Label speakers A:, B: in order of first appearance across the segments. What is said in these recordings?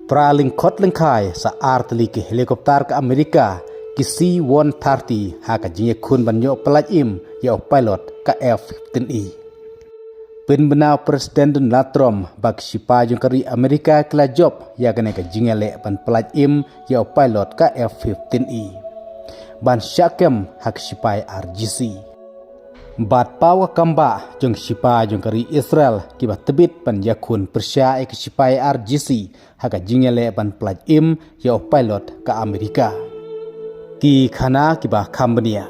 A: Pralingkot lengkai sa arteli ke helikopter ke Amerika ki C-130 haka jinge kun banyo pelajim ya pilot ke F-15E. Penbenau Presiden Donald Trump bak sipa jung kari Amerika kela job ya kene ke jinge le ban pelajim ya pilot ke F-15E. Ban syakem hak sipai RGC. Bat pawa kamba jung sipa jung kari Israel kiba tebit pan yakun Persia ke sipai RGC haka jingele ban pelajim ya pilot ke Amerika. Ki khana kiba kambania.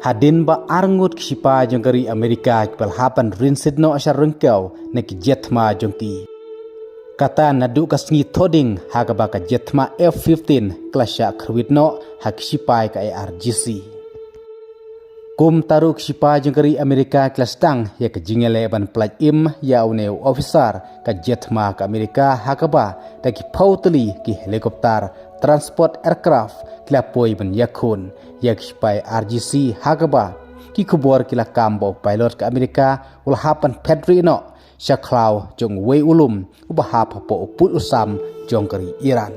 A: Hadin ba arngut sipa jung kari Amerika kibal hapan rinsid no asar rengkau neki jetma jung ki. Kata nadu kasngi thoding haka ba ka jetma F-15 klasya kerwit no hak sipai ke RGC. Kum taruk sipa jengkari Amerika kelas tang ya ke jingele ban pelajim ya uneu officer ke jetma ke Amerika hakaba daki pauteli ki helikopter transport aircraft kelapoi ban yakun ya sipai RGC hakaba ki kubor kila kambo pilot ke Amerika ulhapan Pedrino syaklau jong wei ulum ubahap po uput usam jongkari Iran.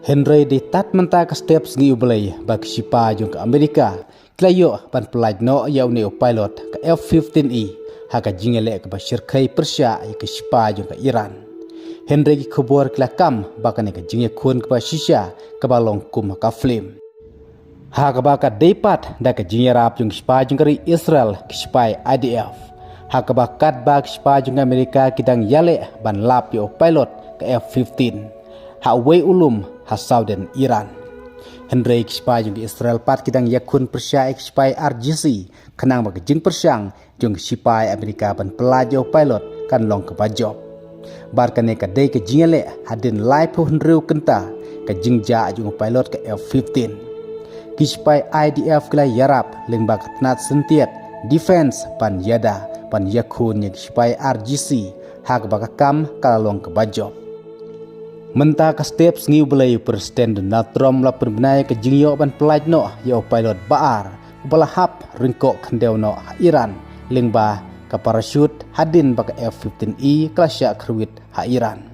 A: Henry di tat menta ke steps ngi ublay bak sipa jong ke Amerika Klayo ban pelaj no ya uneu pilot ke F-15E haka jingele ke Syirkai Persia ke sipa jong ke Iran. Henry ki khobor kelakam bakane ke jinge kun ke Shisha ke balong kum ka film. Haka baka depat da ke jinge rap jong sipa jong ke Israel ke sipai IDF. Haka bakat bak sipa jong Amerika kidang yale ban lap yo pilot ke F-15. Ha wei ulum ha Saudi Iran. Henry kispai jung Israel pat kidang yakun Persia kispai RGC kenang bagi jing persyang jung sipai Amerika ban pelajo pilot kan long ke bajob. Bar kane ka dei ke jingele hadin live Henry kenta ke jingja jung pilot ke F-15. Kispai IDF kala yarap leng bak nat sentiat defense pan yada pan yakun yang kispai RGC hak bakakam kala long ke bajob. Menta ka steps ngiu belai Presiden Donald Trump la penbenai ke jingyo ban pelaj no ya pilot baar balahap ringkok kendeu no Iran lingba ka parachute hadin bak F-15E klasya kerwit ha Iran.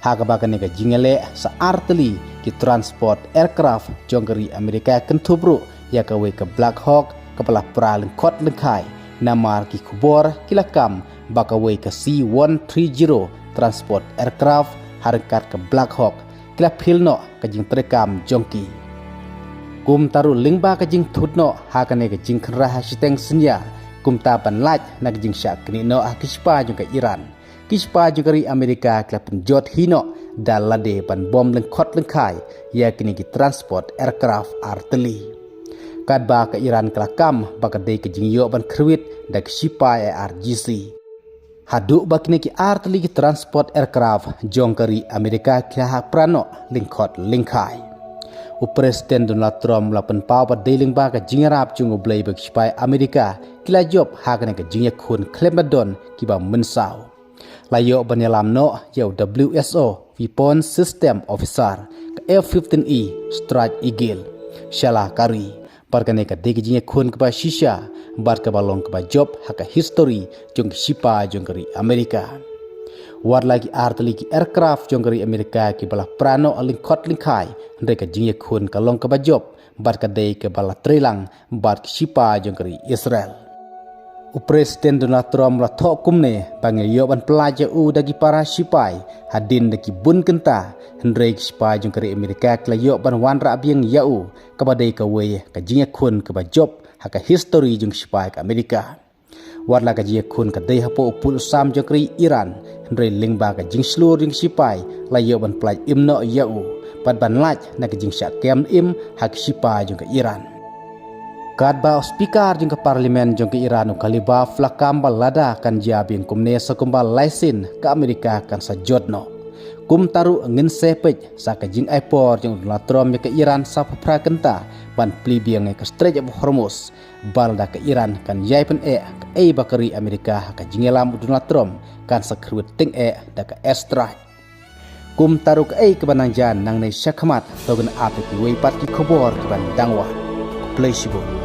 A: Ha ka bakane ke jingele sa arteli ki transport aircraft jonggeri Amerika kentubru ya ka we ke Black Hawk kepala pralengkot lengkai namar ki kubor kilakam baka we ke C-130 transport aircraft harkat ke Black Hawk kila pilno ke jing terekam jongki. Kum taru lingba ke jing thutno hakane ke jing khenra hasiteng senya kum tapan laj na ke jing syak kini no kispa jong ke Iran. Kispa jong kari Amerika kila penjot hino dalade pan bom lengkot lengkai ya kini ki transport aircraft arteli. Kadba ke Iran kelakam baka dei ke jing yo ban kerwit da kispa RGC. Haduk bakine ki arteli ki transport aircraft jongkari Amerika kila prano lingkot lingkai. Presiden Donald Trump lapan pau pa dealing ba ka jingarap jungo blay bag sipai Amerika kila job hakane ka jingya kun Clemadon kiba mensau. Layo banyalam no yaw WSO Weapon System Officer ka F-15E Strike Eagle Shalah Kari parkane ka degi jingya kun kiba Shisha bar ke balong ke job haka history jong sipa jong kari Amerika. War lagi arteli ki aircraft jong kari Amerika ki bala prano lingkot lingkai ndeka jingye kun ka long ke job bar ke dei ke bala trelang bar ki sipa jong kari Israel. Presiden Donald Trump la thok kumne bangil yo ban pelaja dagi para sipai hadin dagi bun kenta hendrei ki sipa jong kari Amerika kla yo ban wan ra biang yau ka badai ka we ka jingye kun ke job haka history jung sipai ke Amerika. Warla ka jie kun ka dei hapo upul sam jokri Iran hendrei lingba ka jing slur jung sipai la yo ban plaj imno yau pat ban laj na ka jing syak kem im hak sipai jung ke Iran. Kadba speaker jung ke parlimen jung ke Iran kaliba flakam balada kan jabing kumne sakumbal laisin ke Amerika kan sajodno. Kum taru ngin sepej sa ka jing airport jung Donald Trump ke Iran sa phra kenta ban plibiang ke Strait of Hormuz balda ke Iran kan yai pen bakari Amerika ka jingelam Donald Trump kan sakrut ting da ka strike. Kum taru ke kebanang jan nang nei syakhamat togen apik wei pat ki khobor ke ban dangwa. Play shibo.